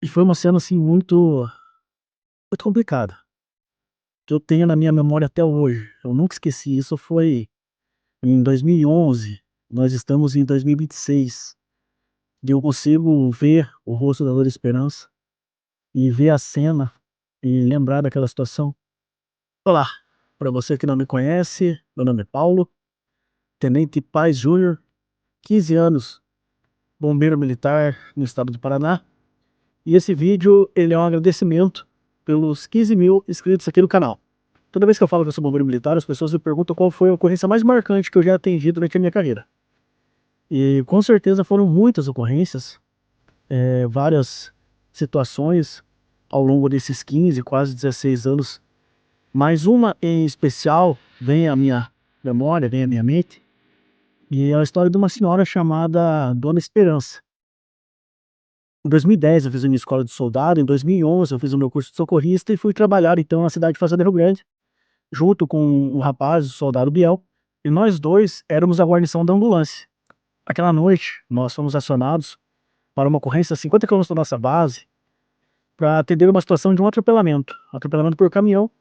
E foi uma cena, assim, muito complicada, que eu tenho na minha memória até hoje. Eu nunca esqueci, isso foi em 2011, nós estamos em 2026, e eu consigo ver o rosto da Dona Esperança, e ver a cena, e lembrar daquela situação. Olá, para você que não me conhece, meu nome é Paulo, Tenente Paz Júnior, 15 anos, bombeiro militar no estado do Paraná, e esse vídeo ele é um agradecimento pelos 15.000 inscritos aqui no canal. Toda vez que eu falo que eu sou bombeiro militar, as pessoas me perguntam qual foi a ocorrência mais marcante que eu já atendi durante a minha carreira. E com certeza foram muitas ocorrências, várias situações ao longo desses 15, quase 16 anos. Mas uma em especial vem à minha memória, vem à minha mente, e é a história de uma senhora chamada Dona Esperança. Em 2010 eu fiz a minha escola de soldado, em 2011 eu fiz o meu curso de socorrista e fui trabalhar então na cidade de Fazenda Rio Grande, junto com um rapaz, o soldado Biel, e nós dois éramos a guarnição da ambulância. Aquela noite, nós fomos acionados para uma ocorrência a 50 km da nossa base, para atender uma situação de um atropelamento por caminhão,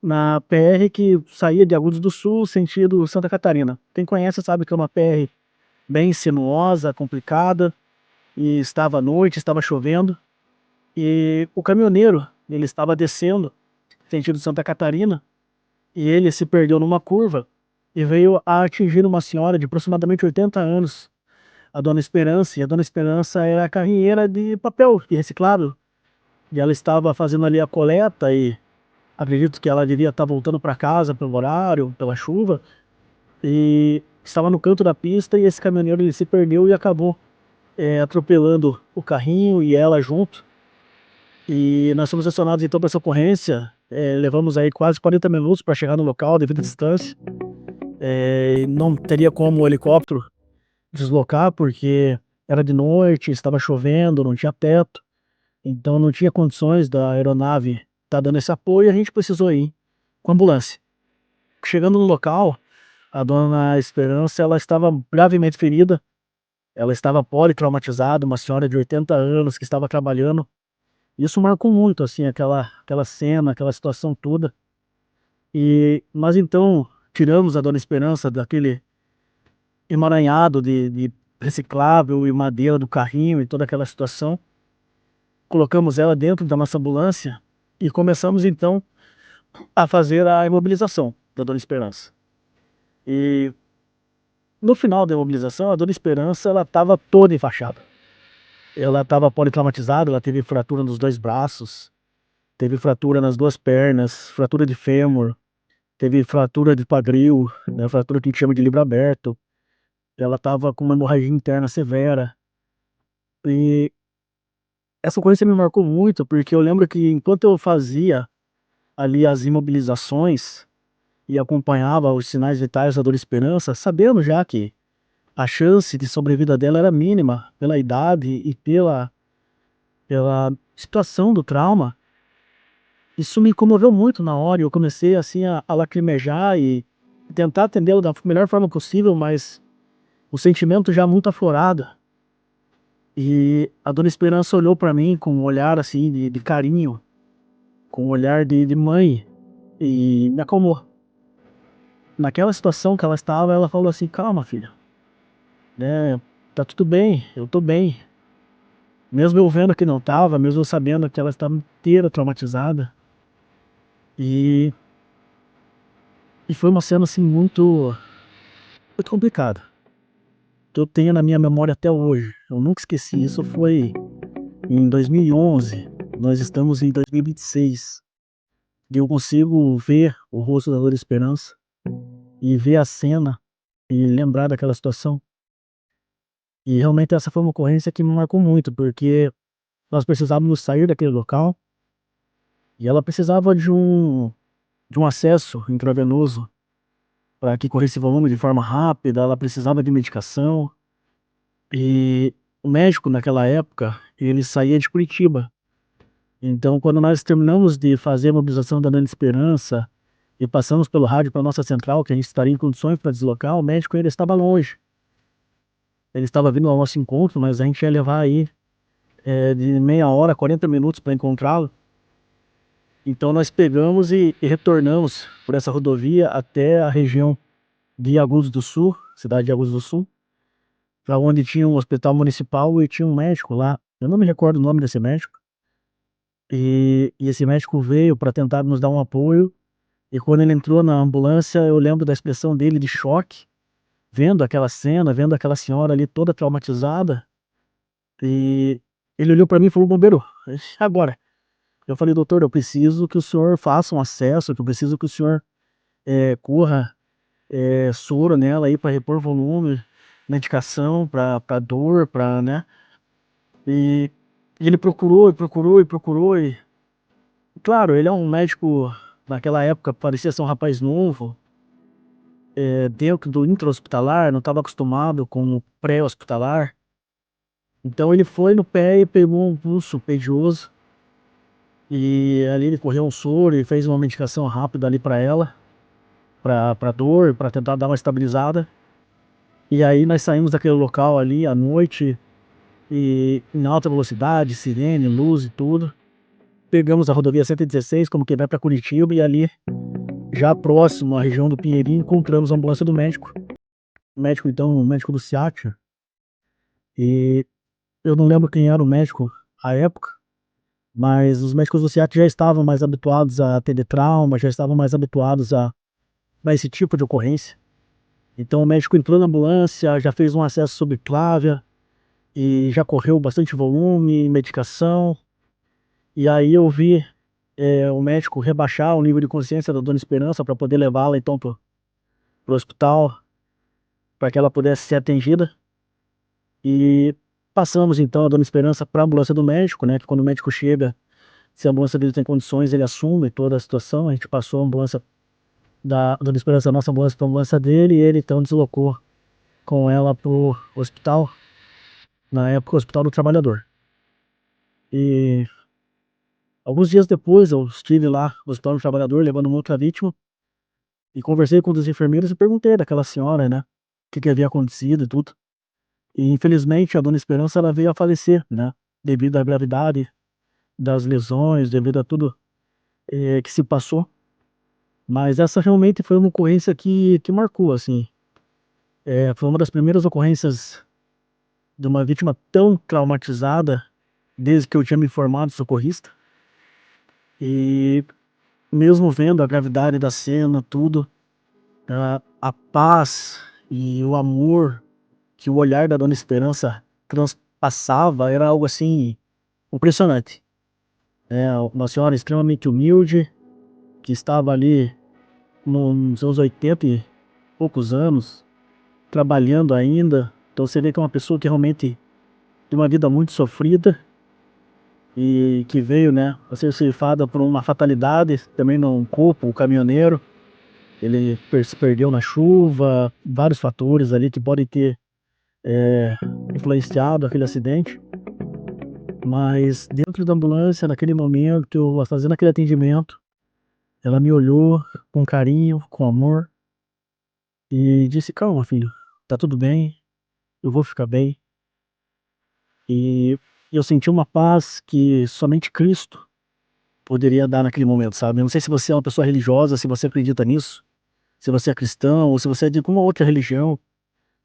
na PR que saía de Agudos do Sul, sentido Santa Catarina. Quem conhece sabe que é uma PR bem sinuosa, complicada, e estava à noite, estava chovendo, e o caminhoneiro, ele estava descendo, sentido Santa Catarina, e ele se perdeu numa curva e veio a atingir uma senhora de aproximadamente 80 anos, a Dona Esperança, e a Dona Esperança era a carrinheira de papel de reciclado, e ela estava fazendo ali a coleta, e acredito que ela devia estar voltando para casa pelo horário, pela chuva, e estava no canto da pista, e esse caminhoneiro ele se perdeu e acabou atropelando o carrinho e ela junto. E nós fomos acionados então para essa ocorrência, levamos aí quase 40 minutos para chegar no local devido à distância. Não teria como o helicóptero deslocar porque era de noite, estava chovendo, não tinha teto, então não tinha condições da aeronave estar dando esse apoio, e a gente precisou ir com a ambulância. Chegando no local, a Dona Esperança ela estava gravemente ferida, ela estava politraumatizada, uma senhora de 80 anos que estava trabalhando. Isso marcou muito assim aquela cena, aquela situação toda. E nós então tiramos a Dona Esperança daquele emaranhado de reciclável e madeira do carrinho e toda aquela situação. Colocamos ela dentro da nossa ambulância e começamos então a fazer a imobilização da Dona Esperança. E no final da imobilização, a Dona Esperança ela estava toda enfaixada. Ela estava politraumatizada, ela teve fratura nos dois braços, teve fratura nas duas pernas, fratura de fêmur, teve fratura de quadril, né, fratura que a gente chama de livro aberto. Ela estava com uma hemorragia interna severa. E essa ocorrência me marcou muito, porque eu lembro que enquanto eu fazia ali as imobilizações e acompanhava os sinais vitais da Dona Esperança, sabendo já que a chance de sobrevida dela era mínima, pela idade e pela situação do trauma, isso me comoveu muito na hora, e eu comecei assim a lacrimejar e tentar atendê-la da melhor forma possível, mas o sentimento já muito aflorado. E a Dona Esperança olhou para mim com um olhar assim de carinho, com um olhar de mãe, e me acalmou. Naquela situação que ela estava, ela falou assim: calma, filha, né, tá tudo bem, eu tô bem. Mesmo eu vendo que não tava, mesmo eu sabendo que ela estava inteira traumatizada. E, e foi uma cena assim muito complicada, que eu tenho na minha memória até hoje. Eu nunca esqueci, isso foi em 2011, nós estamos em 2026. E eu consigo ver o rosto da Dona Esperança, e ver a cena, e lembrar daquela situação. E realmente essa foi uma ocorrência que me marcou muito, porque nós precisávamos sair daquele local, e ela precisava de um acesso intravenoso para que corresse volume de forma rápida, ela precisava de medicação, e o médico naquela época, ele saía de Curitiba. Então quando nós terminamos de fazer a mobilização da Dona Esperança, e passamos pelo rádio para nossa central, que a gente estaria em condições para deslocar, o médico ainda estava longe. Ele estava vindo ao nosso encontro, mas a gente ia levar aí de meia hora, 40 minutos para encontrá-lo. Então nós pegamos e retornamos por essa rodovia até a região de Agudos do Sul, cidade de Agudos do Sul, para onde tinha um hospital municipal e tinha um médico lá. Eu não me recordo o nome desse médico. E esse médico veio para tentar nos dar um apoio. E quando ele entrou na ambulância, eu lembro da expressão dele de choque, vendo aquela cena, vendo aquela senhora ali toda traumatizada. E ele olhou para mim e falou: bombeiro, agora. Eu falei: doutor, eu preciso que o senhor faça um acesso, que eu preciso que o senhor corra soro nela aí para repor volume, medicação para dor, para, né? E ele procurou e procurou e procurou. E claro, ele é um médico, naquela época parecia ser um rapaz novo, dentro do intra-hospitalar, não estava acostumado com o pré-hospitalar. Então ele foi no pé e pegou um pulso pedioso. E ali ele correu um soro e fez uma medicação rápida ali para ela, para dor, para tentar dar uma estabilizada. E aí nós saímos daquele local ali à noite, e em alta velocidade, sirene, luz e tudo. Pegamos a rodovia 116 como que vai para Curitiba, e ali, já próximo à região do Pinheirinho, encontramos a ambulância do médico. O médico, então, o médico do SEAT. E eu não lembro quem era o médico à época, mas os médicos do SEAT já estavam mais habituados a atender trauma, já estavam mais habituados a esse tipo de ocorrência. Então o médico entrou na ambulância, já fez um acesso subclávia e já correu bastante volume, medicação. E aí eu vi o médico rebaixar o nível de consciência da Dona Esperança para poder levá-la então pro hospital, para que ela pudesse ser atendida. E passamos então a Dona Esperança para a ambulância do médico, né? Que quando o médico chega, se a ambulância dele tem condições, ele assume toda a situação. A gente passou a ambulância da Dona Esperança, a nossa ambulância, para a ambulância dele, e ele então deslocou com ela pro hospital, na época o Hospital do Trabalhador. E alguns dias depois eu estive lá no Hospital do Trabalhador levando uma outra vítima e conversei com um dos enfermeiros e perguntei daquela senhora, né, o que havia acontecido e tudo. E infelizmente a Dona Esperança, ela veio a falecer, né, devido à gravidade das lesões, devido a tudo que se passou. Mas essa realmente foi uma ocorrência que marcou, assim. Foi uma das primeiras ocorrências de uma vítima tão traumatizada desde que eu tinha me formado socorrista. E mesmo vendo a gravidade da cena, tudo, a paz e o amor que o olhar da Dona Esperança transpassava era algo assim impressionante. Uma senhora extremamente humilde, que estava ali nos seus 80 e poucos anos, trabalhando ainda. Então você vê que é uma pessoa que realmente tem uma vida muito sofrida e que veio, né, a ser ceifada por uma fatalidade, também num corpo, o caminhoneiro. Ele se perdeu na chuva, vários fatores ali que podem ter influenciado aquele acidente. Mas dentro da ambulância, naquele momento, eu fazendo aquele atendimento, ela me olhou com carinho, com amor e disse: calma, filho, tá tudo bem, eu vou ficar bem. E eu senti uma paz que somente Cristo poderia dar naquele momento, sabe? Eu não sei se você é uma pessoa religiosa, se você acredita nisso, se você é cristão ou se você é de alguma outra religião.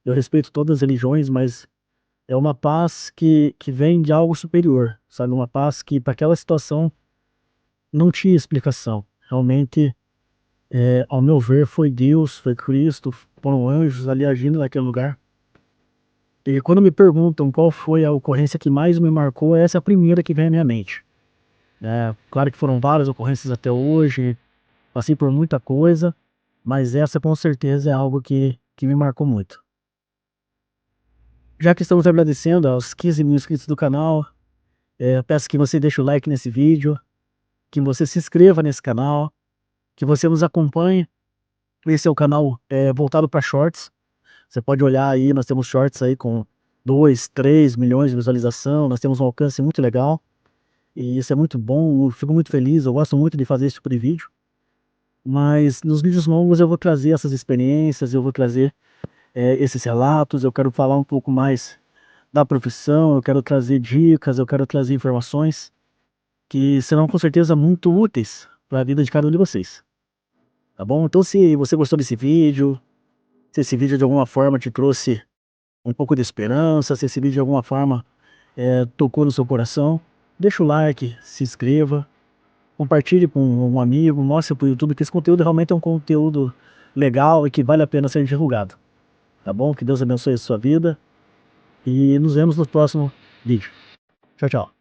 Eu respeito todas as religiões, mas é uma paz que vem de algo superior, sabe? Uma paz que para aquela situação não tinha explicação. Realmente, ao meu ver, foi Deus, foi Cristo, foram anjos ali agindo naquele lugar. E quando me perguntam qual foi a ocorrência que mais me marcou, essa é a primeira que vem à minha mente. Claro que foram várias ocorrências até hoje, passei por muita coisa, mas essa com certeza é algo que me marcou muito. Já que estamos agradecendo aos 15 mil inscritos do canal, peço que você deixe o like nesse vídeo, que você se inscreva nesse canal, que você nos acompanhe. Esse é o canal voltado para shorts. Você pode olhar aí, nós temos shorts aí com 2, 3 milhões de visualização, nós temos um alcance muito legal. E isso é muito bom, eu fico muito feliz, eu gosto muito de fazer esse tipo de vídeo. Mas nos vídeos longos eu vou trazer essas experiências, eu vou trazer esses relatos, eu quero falar um pouco mais da profissão, eu quero trazer dicas, eu quero trazer informações que serão com certeza muito úteis para a vida de cada um de vocês, tá bom? Então se você gostou desse vídeo, se esse vídeo de alguma forma te trouxe um pouco de esperança, se esse vídeo de alguma forma tocou no seu coração, deixa o like, se inscreva, compartilhe com um amigo, mostre para o YouTube que esse conteúdo realmente é um conteúdo legal e que vale a pena ser divulgado, tá bom? Que Deus abençoe a sua vida e nos vemos no próximo vídeo. Tchau, tchau.